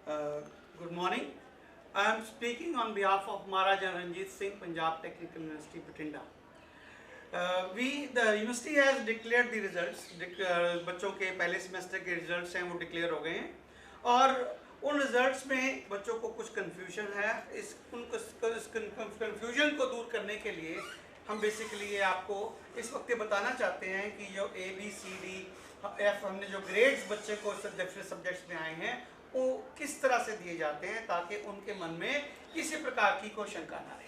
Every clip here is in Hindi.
Good morning. I am speaking on behalf of Maharaja Ranjit Singh, Punjab Technical University, Bhatinda. The university has declared the results. बच्चों के पहले सेमेस्टर के रिजल्ट्स हैं वो डिक्लेयर हो गए हैं और उन रिजल्ट्स में बच्चों को कुछ कन्फ्यूजन है। इस कन्फ्यूजन को दूर करने के लिए हम बेसिकली ये आपको इस वक्त बताना चाहते हैं कि जो ABCD हमने जो ग्रेड्स बच्चे को सब्जेक्ट्स में आए हैं वो किस तरह से दिए जाते हैं ताकि उनके मन में किसी प्रकार की कोई शंका ना रहे।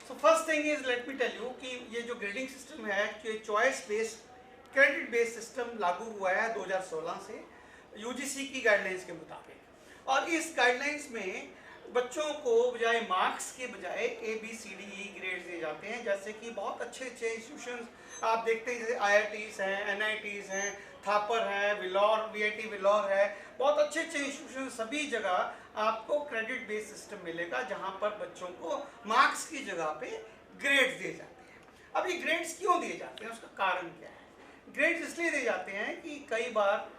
So first thing is let me tell you कि ये जो ग्रेडिंग सिस्टम है कि choice based credit based system लागू हुआ है 2016 से UGC की गाइडलाइंस के मुताबिक, और इस गाइडलाइंस में बच्चों को बजाय मार्क्स के बजाय ABCDE ग्रेड दिए जाते हैं। जैसे कि बहुत अच्छे अच्छे इंस्टीट्यूशन आप देखते हैं, जैसे IITs हैं, NITs हैं, थापर है, VIT विलौर है, बहुत अच्छे अच्छे इंस्टीट्यूशन। सभी जगह आपको क्रेडिट बेस्ड सिस्टम मिलेगा जहां पर बच्चों को मार्क्स की जगह पे ग्रेड्स दिए जाते हैं। अब ये ग्रेड्स क्यों दिए जाते हैं, उसका कारण क्या है? ग्रेड्स इसलिए दिए जाते हैं कि कई बार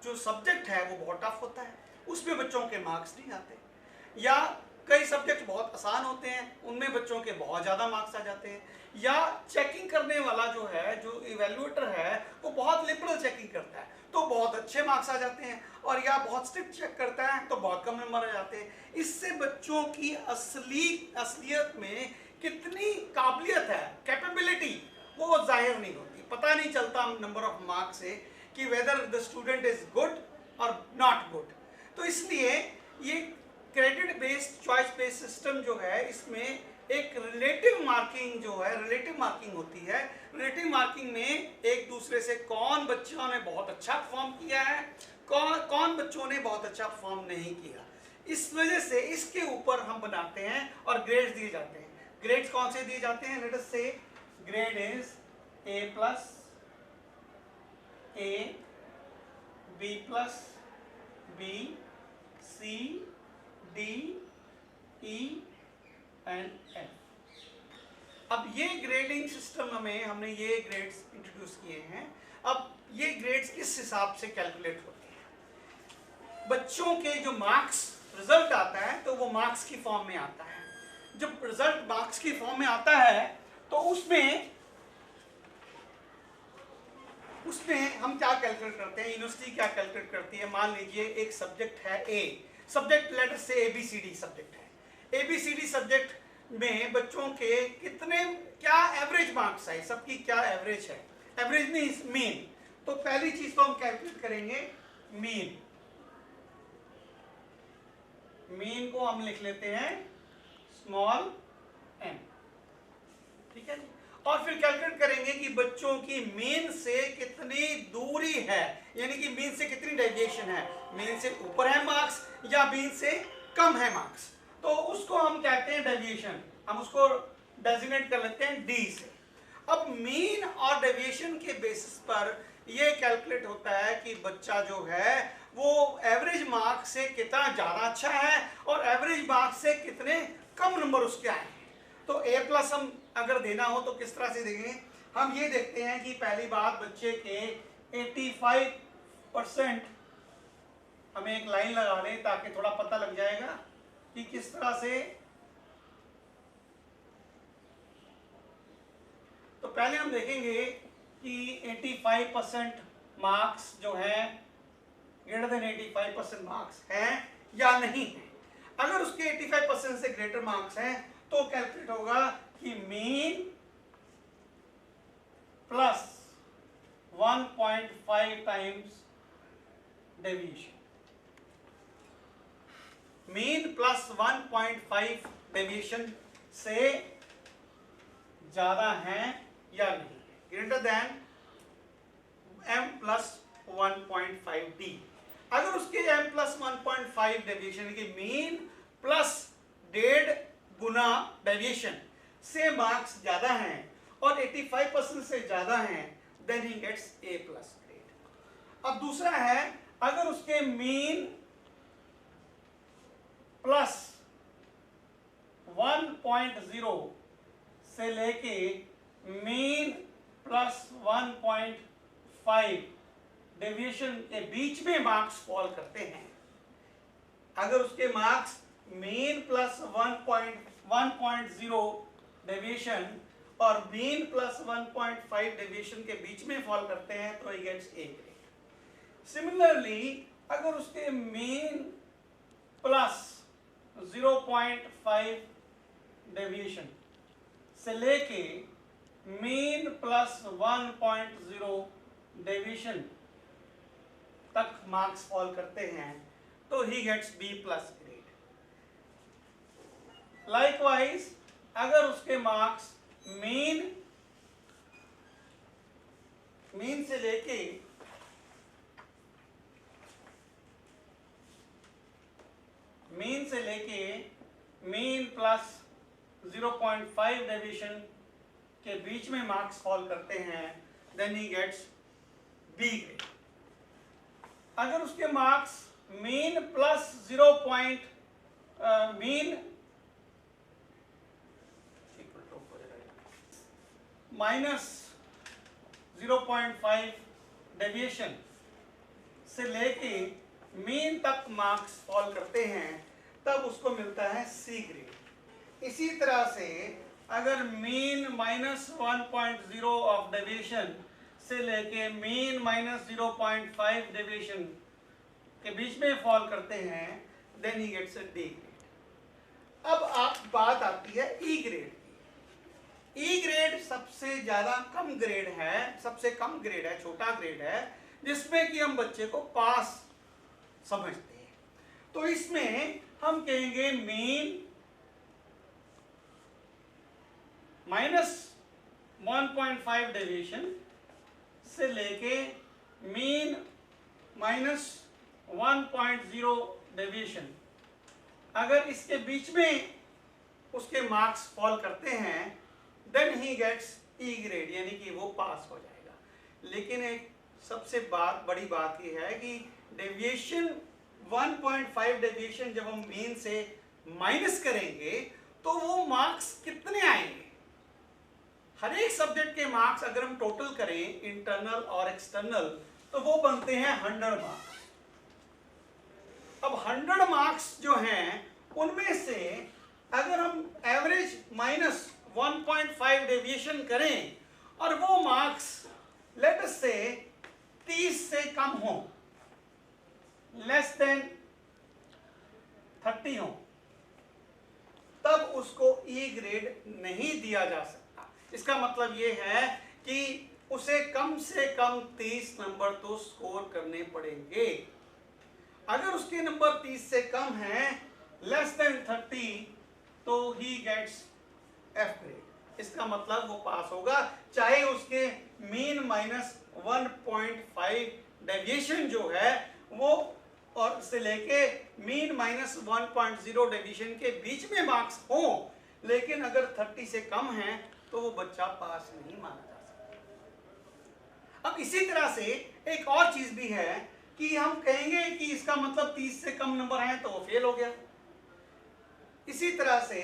जो सब्जेक्ट है वो बहुत टफ होता है, उसमें बच्चों के मार्क्स नहीं आते, या कई सब्जेक्ट बहुत आसान होते हैं उनमें बच्चों के बहुत ज़्यादा मार्क्स आ जाते हैं, या चेकिंग करने वाला जो है, जो इवेल्युएटर है वो बहुत लिबरल चेकिंग करता है तो बहुत अच्छे मार्क्स आ जाते हैं, और या बहुत स्ट्रिक्ट चेक करता है तो बहुत कम नंबर आ जाते हैं। इससे बच्चों की असलियत में कितनी काबिलियत है, कैपेबिलिटी, वो जाहिर नहीं होती। पता नहीं चलता नंबर ऑफ मार्क्स से कि whether the student is good और नॉट गुड। तो इसलिए ये credit based choice based system जो है इसमें एक रिलेटिव मार्किंग जो है, रिलेटिव मार्किंग होती है। रिलेटिव मार्किंग में एक दूसरे से कौन बच्चों ने बहुत अच्छा परफॉर्म किया है, कौन बच्चों ने बहुत अच्छा परफॉर्म नहीं किया, इस वजह से इसके ऊपर हम बनाते हैं और ग्रेड्स दिए जाते हैं। ग्रेड्स कौन से दिए जाते हैं? लेट अस से grade is A+, A, B+, B, C, D, E and F। अब ये ग्रेडिंग सिस्टम में हमने ये ग्रेड्स इंट्रोड्यूस किए हैं। अब ये ग्रेड्स किस हिसाब से कैलकुलेट होते हैं? बच्चों के जो मार्क्स रिजल्ट आता है तो वो मार्क्स की फॉर्म में आता है। जब रिजल्ट मार्क्स की फॉर्म में आता है तो उसमें हम क्या कैलकुलेट करते हैं, यूनिवर्सिटी क्या कैलकुलेट करती है। मान लीजिए एक सब्जेक्ट है A, सब्जेक्ट लेटर से ABCD सब्जेक्ट है। ABCD सब्जेक्ट में बच्चों के कितने, क्या एवरेज मार्क्स आए, सबकी क्या एवरेज है, एवरेज मींस मीन। तो पहली चीज तो हम कैलकुलेट करेंगे मीन। मीन को हम लिख लेते हैं स्मॉल m, ठीक है जी। और फिर कैलकुलेट करेंगे कि बच्चों की मीन से कितनी दूरी है, यानी कि मीन से कितनी डेविएशन है, मीन से ऊपर है मार्क्स या मीन से कम है मार्क्स, तो उसको हम कहते हैं डेविएशन। हम उसको डेजिग्नेट कर लेते हैं D से। अब मीन और डेविएशन के बेसिस पर यह कैलकुलेट होता है कि बच्चा जो है वो एवरेज मार्क्स से कितना ज्यादा अच्छा है और एवरेज मार्क्स से कितने कम नंबर उसके आए हैं। तो A+ हम अगर देना हो तो किस तरह से देंगे? हम ये देखते हैं कि पहली बात बच्चे के 85%, हमें एक लाइन लगा लें ताकि थोड़ा पता लग जाएगा कि किस तरह से। तो पहले हम देखेंगे कि 85% मार्क्स जो है, ग्रेटर देन 85% मार्क्स हैं या नहीं है। अगर उसके 85% से ग्रेटर मार्क्स हैं तो कैलकुलेट होगा कि mean plus 1.5 times deviation. Mean plus 1.5 deviation से ज्यादा है या नहीं, ग्रेटर देन M+1.5D। अगर उसके M+1.5 डेविएशन की मीन प्लस 1.5 गुना डेविएशन से मार्क्स ज्यादा हैं और 85% से ज्यादा हैं, then he gets A+ grade. अब दूसरा है, अगर उसके मीन प्लस 1.0 से लेके मीन प्लस 1.5 डेविएशन के बीच में मार्क्स फॉल करते हैं, अगर उसके मार्क्स मीन प्लस 1.0 डेविएशन और मीन प्लस 1.5 डेविएशन के बीच में फॉल करते हैं तो he gets A grade. Similarly अगर उसके मीन प्लस 0.5 डेविएशन से लेके मीन प्लस 1.0 डेविएशन तक मार्क्स फॉल करते हैं तो he gets B plus grade. Likewise अगर उसके मार्क्स मीन से लेके मीन प्लस 0.5 डेविएशन के बीच में मार्क्स फॉल करते हैं then he gets B grade. अगर उसके marks mean plus minus 0.5 deviation से लेके मीन तक मार्क्स फॉल करते हैं तब उसको मिलता है सी ग्रेड। इसी तरह से अगर मीन माइनस 1.0 ऑफ डेविएशन से लेके मीन माइनस 0.5 डेविएशन के बीच में फॉल करते हैं then he gets a D grade. अब आप बात आती है ई ग्रेड की। ई ग्रेड सबसे ज्यादा कम ग्रेड है, सबसे कम ग्रेड है, छोटा ग्रेड है जिसमें कि हम बच्चे को पास समझते हैं। तो इसमें हम कहेंगे मीन माइनस 1.5 डेविएशन से लेके मीन माइनस 1.0 डेविएशन अगर इसके बीच में उसके मार्क्स फॉल करते हैं then he gets E grade, यानी कि वो पास हो जाएगा। लेकिन एक सबसे बड़ी बात यह है कि डेविएशन 1.5 डेविएशन जब हम मीन से माइनस करेंगे तो वो मार्क्स कितने आएंगे। हर एक सब्जेक्ट के मार्क्स अगर हम टोटल करें इंटरनल और एक्सटर्नल तो वो बनते हैं 100 मार्क्स। अब 100 मार्क्स जो हैं उनमें से अगर हम एवरेज माइनस 1.5 डेविएशन करें और वो मार्क्स लेट अस से 30 से कम हो, लेस देन 30 हो, तब उसको ई ग्रेड नहीं दिया जा सकता। इसका मतलब ये है कि उसे कम से कम 30 नंबर तो स्कोर करने पड़ेंगे। अगर उसके नंबर 30 से कम हैं, लेस देन 30, तो ही गेट्स एफ ग्रेड। इसका मतलब वो पास होगा चाहे उसके मीन माइनस 1.5 डेविएशन जो है वो और से लेके मीन माइनस 1.0 डेविएशन के बीच में मार्क्स हो, लेकिन अगर 30 से कम है तो वो बच्चा पास नहीं माना जा सकता। अब इसी तरह से एक और चीज भी है कि हम कहेंगे कि इसका मतलब 30 से कम नंबर है तो वो फेल हो गया। इसी तरह से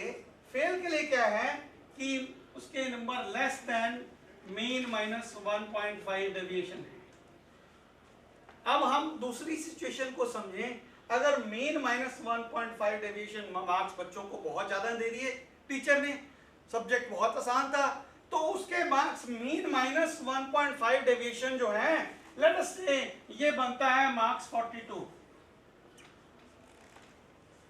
फेल के लिए क्या है कि उसके number less than mean minus 1.5 deviation है। अब हम दूसरी सिचुएशन को समझें। अगर मीन माइनस 1.5 डेविएशन मार्क्स बच्चों को बहुत ज्यादा दे दिए टीचर ने, सब्जेक्ट बहुत आसान था, तो उसके मार्क्स मीन माइनस 1.5 डेविएशन जो है लेट अस से ये बनता है मार्क्स 42।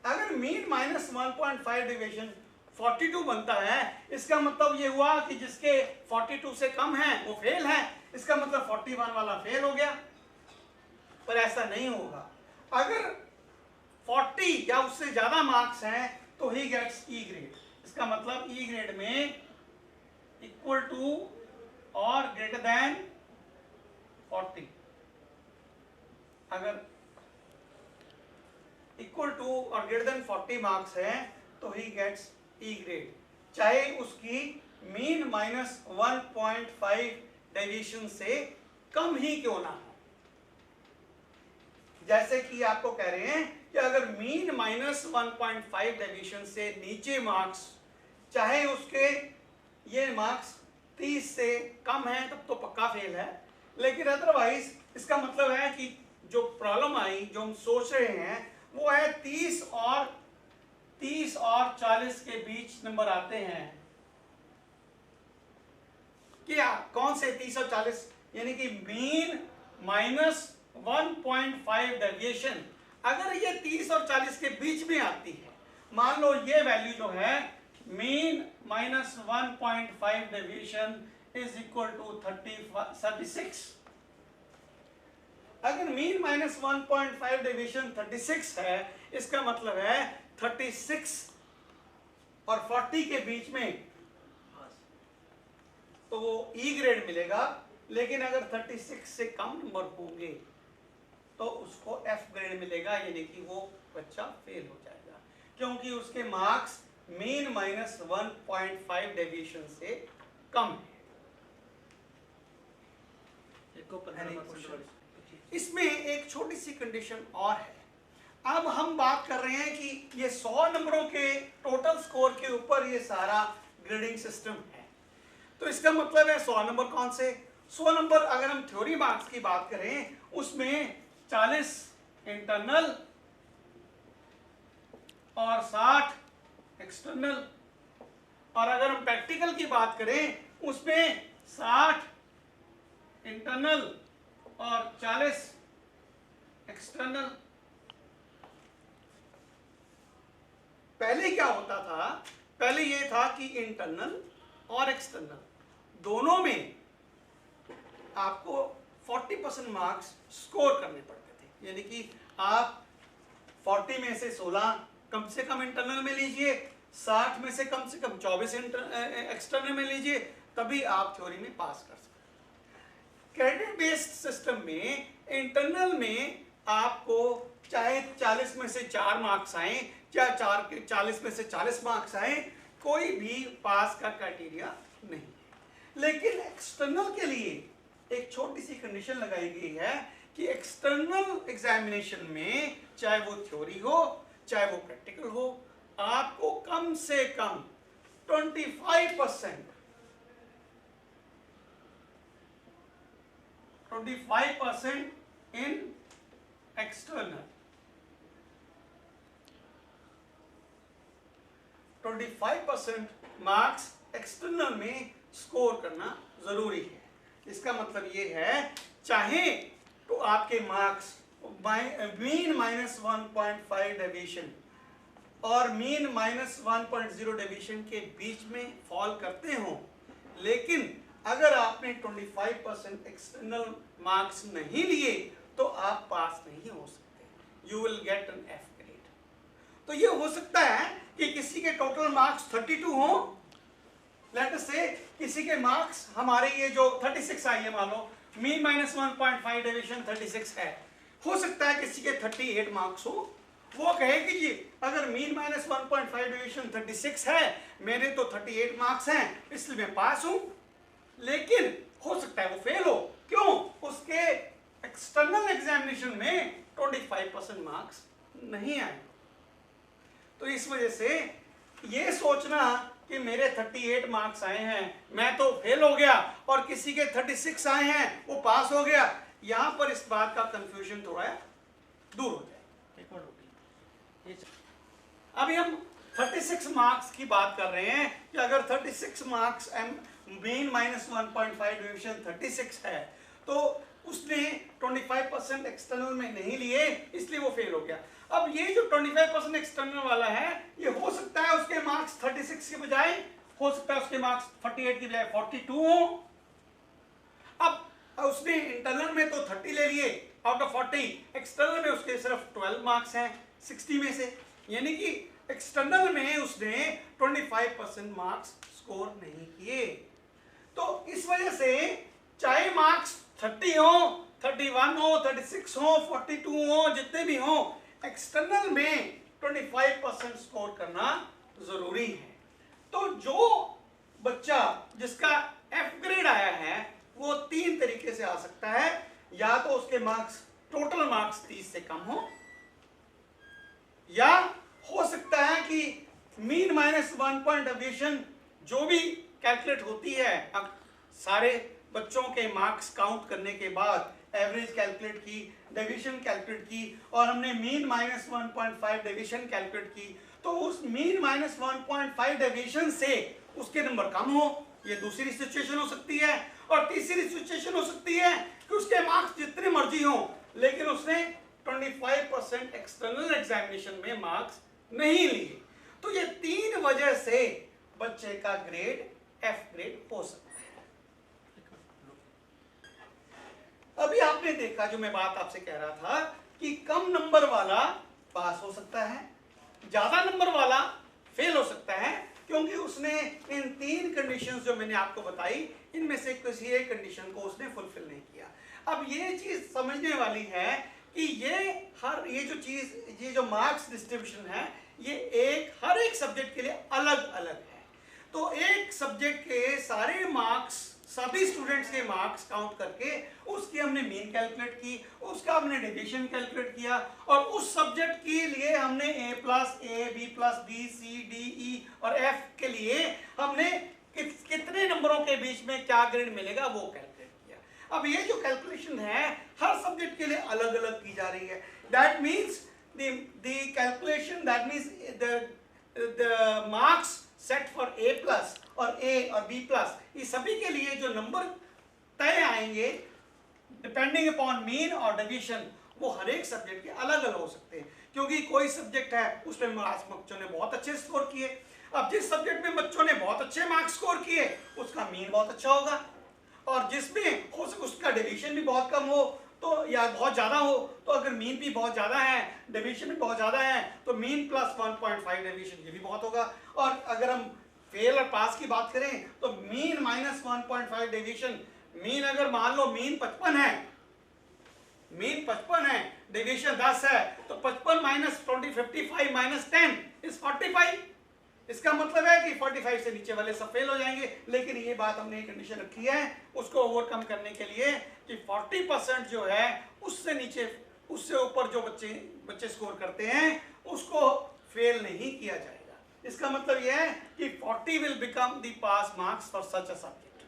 अगर मीन माइनस 1.5 डेविएशन 42 बनता है, इसका मतलब ये हुआ कि जिसके 42 से कम है वो फेल है, इसका मतलब 41 वाला फेल हो गया। पर ऐसा नहीं होगा। अगर 40 या उससे ज्यादा मार्क्स हैं तो ही गेट्स ई ग्रेड। इसका मतलब ई ग्रेड में इक्वल टू और ग्रेटर देन 40। अगर इक्वल टू और ग्रेटर देन 40 मार्क्स हैं तो ही गेट्स ई ग्रेड, चाहे उसकी मीन माइनस 1.5 डेविएशन से कम ही क्यों ना हो। जैसे कि आपको कह रहे हैं कि अगर मीन माइनस 1.5 डेविएशन से नीचे मार्क्स, चाहे उसके ये मार्क्स 30 से कम है तब तो पक्का फेल है, लेकिन अदरवाइज इसका मतलब है कि जो प्रॉब्लम आई, जो हम सोच रहे हैं वो है 30 और 40 के बीच नंबर आते हैं। क्या कौन से 30 और 40? यानी कि मीन माइनस 1.5 डेविएशन अगर ये 30 और 40 के बीच में आती है, मान लो ये वैल्यू जो है mean minus 1.5 deviation is equal to 36। अगर मीन माइनस 1.5 डेविएशन 36 है, इसका मतलब है 36 और 40 के बीच में तो वो ई ग्रेड मिलेगा। लेकिन अगर 36 से कम नंबर होंगे तो उसको एफ ग्रेड मिलेगा, यानी कि वो बच्चा फेल हो जाएगा, क्योंकि उसके मार्क्स मीन माइनस 1.5 डेविएशन से कम है। इसमें एक छोटी सी कंडीशन और है। अब हम बात कर रहे हैं कि ये 100 नंबरों के टोटल स्कोर के ऊपर ये सारा ग्रेडिंग सिस्टम है, तो इसका मतलब है 100 नंबर कौन से? 100 नंबर अगर हम थ्योरी मार्क्स की बात करें उसमें 40 इंटरनल और 60 एक्सटर्नल, और अगर हम प्रैक्टिकल की बात करें उसमें 60 इंटरनल और 40 एक्सटर्नल। पहले क्या होता था? पहले ये था कि इंटरनल और एक्सटर्नल दोनों में आपको 40% मार्क्स स्कोर करने पड़ते थे, यानी कि आप 40 में से 16 कम से कम इंटरनल में लीजिए, 60 में से कम 24 एक्सटर्नल में लीजिए, तभी आप थ्योरी में पास कर सकते। क्रेडिट बेस्ड सिस्टम में इंटरनल में आपको चाहे 40 में से 4 मार्क्स आए, चाहे 40 में से 40 मार्क्स आए, कोई भी पास का क्राइटेरिया नहीं है। लेकिन एक्सटर्नल के लिए एक छोटी सी कंडीशन लगाई गई है कि एक्सटर्नल एग्जामिनेशन में चाहे वो थ्योरी हो चाहे वो प्रैक्टिकल हो, आपको कम से कम 25% इन एक्सटर्नल, 25% मार्क्स एक्सटर्नल में स्कोर करना जरूरी है। इसका मतलब ये है चाहे तो आपके मार्क्स मीन माइनस 1.5 डेविएशन और मीन माइनस 1.0 डेविएशन के बीच में फॉल करते हो, लेकिन अगर आपने 25% एक्सटर्नल मार्क्स नहीं लिए तो आप पास नहीं हो सकते, you will get an F grade. तो ये हो सकता है कि किसी के टोटल मार्क्स 32 हो, लेट अस से किसी के मार्क्स हमारे ये जो 36 आई है, मान लो मीन माइनस 1.5 डेविएशन 36 है, हो सकता है किसी के 38 मार्क्स हो, वो कहे कि जी अगर मीन माइनस 1.5 डेविएशन 36 है, मेरे तो 38 मार्क्स हैं इसलिए मैं पास हूं, लेकिन हो सकता है वो फेल हो। क्यों? उसके एक्सटर्नल एग्जामिनेशन में 25% मार्क्स नहीं आए। तो इस वजह से ये सोचना कि मेरे 38 मार्क्स आए हैं मैं तो फेल हो गया और किसी के 36 आए हैं वो पास हो गया, यहां पर इस बात का कंफ्यूजन थोड़ा दूर हो जाए। अभी हम 36 मार्क्स की बात कर रहे हैं कि अगर 36 मार्क्स मीन माइनस 1.5 डिवीजन 36 है तो उसने 25% एक्सटर्नल में नहीं लिए इसलिए वो फेल हो गया। अब ये जो 25% एक्सटर्नल वाला है ये हो सकता है उसके मार्क्स 36 के बजाय हो सकता है उसके मार्क्स 48 के बजाय 42 हो। अब उसने इंटरनल में तो 30 ले लिए आउट ऑफ 40, एक्सटर्नल में उसके सिर्फ 12 मार्क्स हैं 60 में से, यानी कि एक्सटर्नल में उसने 25% मार्क्स स्कोर नहीं किए। तो इस वजह से चाहे मार्क्स 30 हो, 31 हो, 36 हो, 42 हो, जितने भी हो, एक्सटर्नल में 25% स्कोर करना जरूरी है। तो जो बच्चा जिसका एफ ग्रेड आया है वो 3 तरीके से आ सकता है, या तो उसके मार्क्स टोटल मार्क्स 30 से कम हो, या हो सकता है कि मीन माइनस 1 पॉइंट डेविएशन जो भी कैलकुलेट होती है अब सारे बच्चों के मार्क्स काउंट करने के बाद एवरेज कैलकुलेट की, डेविएशन कैलकुलेट की और हमने मीन माइनस 1.5 डेविएशन कैलकुलेट की, तो उस मीन माइनस 1.5 डेविएशन से उसके नंबर कम हो, ये दूसरी सिचुएशन हो सकती है। और तीसरी सिचुएशन हो सकती है कि उसके मार्क्स जितने मर्जी हो लेकिन उसने 25% एक्सटर्नल एग्जामिनेशन में मार्क्स नहीं लिए। तो ये 3 वजह से बच्चे का ग्रेड एफ ग्रेड हो सकता है। अभी आपने देखा जो मैं बात आपसे कह रहा था कि कम नंबर वाला पास हो सकता है, ज्यादा नंबर वाला फेल हो सकता है, क्योंकि उसने इन 3 कंडीशंस जो मैंने आपको बताई इनमें से किसी एक कंडीशन को उसने फुलफिल नहीं किया। अब ये चीज समझने वाली है कि ये जो मार्क्स डिस्ट्रीब्यूशन है ये हर एक सब्जेक्ट के लिए अलग अलग है। तो एक सब्जेक्ट के सारे मार्क्स, सभी स्टूडेंट्स के मार्क्स काउंट करके उसकी हमने मीन कैलकुलेट की, उसका हमने डेविएशन कैलकुलेट किया और उस सब्जेक्ट के लिए हमने A plus A, B plus B, C, D, E और F के लिए हमने कितने नंबरों के बीच में क्या ग्रेड मिलेगा वो कैलकुलेट किया। अब ये जो कैलकुलेशन है हर सब्जेक्ट के लिए अलग अलग की जा रही है। That means the calculation, that means the marks set for A plus और A और B plus, ये सभी के लिए जो नंबर तय आएंगे डिपेंडिंग अपॉन मीन और डेविएशन वो हर एक सब्जेक्ट के अलग अलग हो सकते हैं, क्योंकि कोई सब्जेक्ट है उसमें बच्चों ने बहुत अच्छे स्कोर किए। अब जिस सब्जेक्ट में बच्चों ने बहुत अच्छे मार्क्स स्कोर किए उसका मीन बहुत अच्छा होगा, और जिसमें हो सके उसका डेविएशन भी बहुत कम हो तो या बहुत ज्यादा हो, तो अगर मीन भी बहुत ज्यादा है डेविएशन भी बहुत ज्यादा है तो मीन प्लस 1.5 डेविएशन ये भी बहुत होगा। और अगर हम फेल और पास की बात करें तो मीन माइनस 1.5 डेविएशन, मीन अगर मान लो मीन 55 है, मीन 55 है, डेविएशन 10 है, तो 55 माइनस 55 माइनस 10 इज 45। इसका मतलब है कि 45 से नीचे वाले सब फेल हो जाएंगे। लेकिन ये बात हमने एक कंडीशन रखी है उसको ओवरकम करने के लिए कि 40% जो है उससे नीचे, उससे ऊपर जो बच्चे स्कोर करते हैं उसको फेल नहीं किया जाएगा। इसका मतलब यह है कि 40 will become the pass marks for such a subject.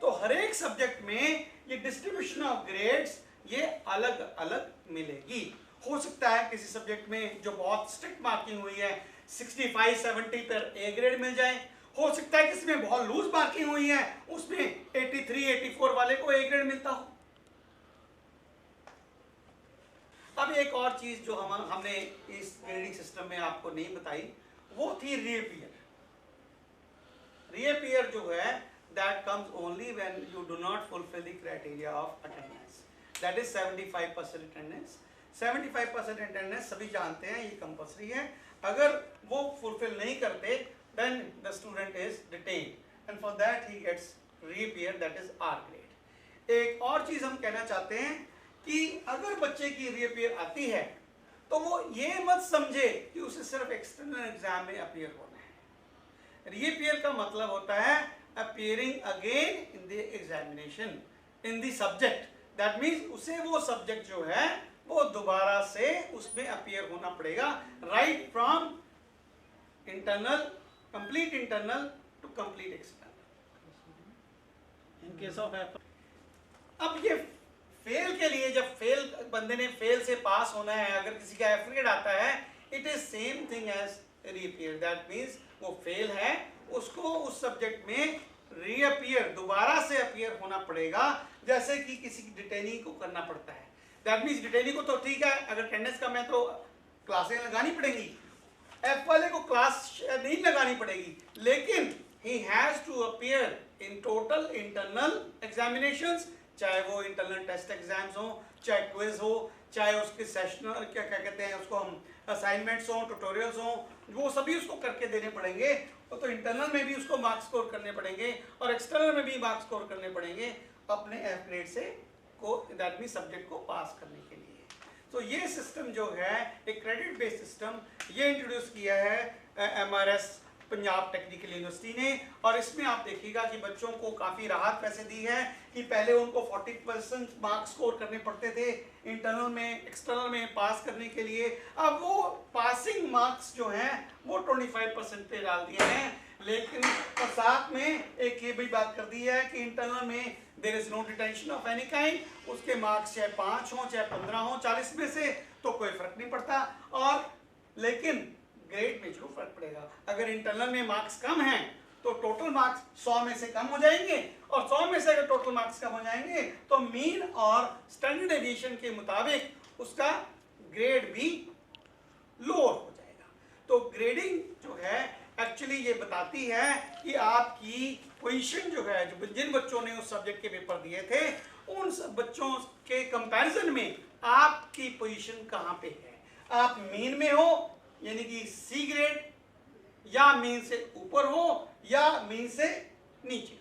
तो हर एक सब्जेक्ट में ये डिस्ट्रीब्यूशन ऑफ ग्रेड्स ये अलग अलग मिलेगी। हो सकता है किसी सब्जेक्ट में जो बहुत स्ट्रिक्ट मार्किंग हुई है 65-70 पर ए ग्रेड मिल जाए, हो सकता है किसी में बहुत लूज मार्किंग हुई है उसमें 83-84 वाले को ए ग्रेड मिलता हो। अब एक और चीज जो हमने इस ग्रेडिंग सिस्टम में आपको नहीं बताई वो थी रीअपीयर। रीअपीयर जो है that comes only when you do not fulfill the criteria of attendance, that is 75% attendance। 75% attendance सभी जानते हैं ये कंपल्सरी है, अगर वो फुलफिल नहीं करते then the student is detained and for that he gets reappear, that is R grade। एक और चीज हम कहना चाहते हैं कि अगर बच्चे की reappear आती है तो वो ये मत समझे कि उसे सिर्फ एक्सटर्नल एग्जाम में अपीयर होना है। reappear का मतलब होता है appearing again in the examination in the subject, that means उसे वो सब्जेक्ट जो है वो दोबारा से उसमें अपीयर होना पड़ेगा, right from internal, complete internal to complete external. In case of अब ये फेल के लिए, जब फेल बंदे ने फेल से पास होना है, अगर किसी का एफ ग्रेड आता है it is same thing as reappear, that means वो फेल है उसको उस सब्जेक्ट में रीअपीयर, दोबारा से अपीयर होना पड़ेगा, जैसे कि किसी डिटेनी को करना पड़ता है। दैट मींस डिटेनी को तो ठीक है अगर अटेंडेंस कम है तो क्लासें लगानी पड़ेंगी, एफ वाले को क्लास नहीं लगानी पड़ेगी, लेकिन he has to appear in total internal examinations, चाहे वो इंटरनल टेस्ट एग्जाम्स हो, चाहे क्विज हो, चाहे उसके सेशनल क्या कहते हैं उसको हम असाइनमेंट्स हो, ट्यूटोरियल्स हो, वो सभी उसको करके देने पड़ेंगे। तो इंटरनल में भी उसको मार्क्स स्कोर करने पड़ेंगे और एक्सटर्नल में भी मार्क्स स्कोर करने पड़ेंगे अपने एफ ग्रेड से को, दैट मींस सब्जेक्ट को पास करने के लिए। तो ये सिस्टम जो है एक क्रेडिट बेस्ड सिस्टम ये इंट्रोड्यूस किया है MRS पंजाब टेक्निकल यूनिवर्सिटी ने, और इसमें आप देखिएगा कि बच्चों को काफ़ी राहत वैसे दी है कि पहले उनको 40% मार्क्स स्कोर करने पड़ते थे इंटरनल में, एक्सटर्नल में पास करने के लिए। अब वो पासिंग मार्क्स जो हैं वो 25% पे डाल दिए हैं, लेकिन और साथ में एक ये भी बात कर दी है कि इंटरनल में there is no detention of any kind, उसके मार्क्स चाहे 5 हो चाहे 15 हो 40 में से, तो कोई फर्क नहीं पड़ता। और लेकिन ग्रेड में जरूर फर्क पड़ेगा। अगर इंटरनल में मार्क्स कम हैं तो टोटल मार्क्स 100 में से कम हो जाएंगे, और 100 में से अगर टोटल मार्क्स कम हो जाएंगे तो मीन और स्टैंडर्ड डेविएशन के मुताबिक उसका ग्रेड भी लोअर हो जाएगा। तो ग्रेडिंग जो है एक्चुअली ये बताती है कि आपकी पोजीशन जो है, जो जिन बच्चों ने उस सब्जेक्ट के पेपर दिए थे उन सब बच्चों के कंपैरिजन में आपकी पोजीशन कहाँ पे है। आप मीन में हो यानी कि सी ग्रेड, या मीन से ऊपर हो, या मीन से नीचे।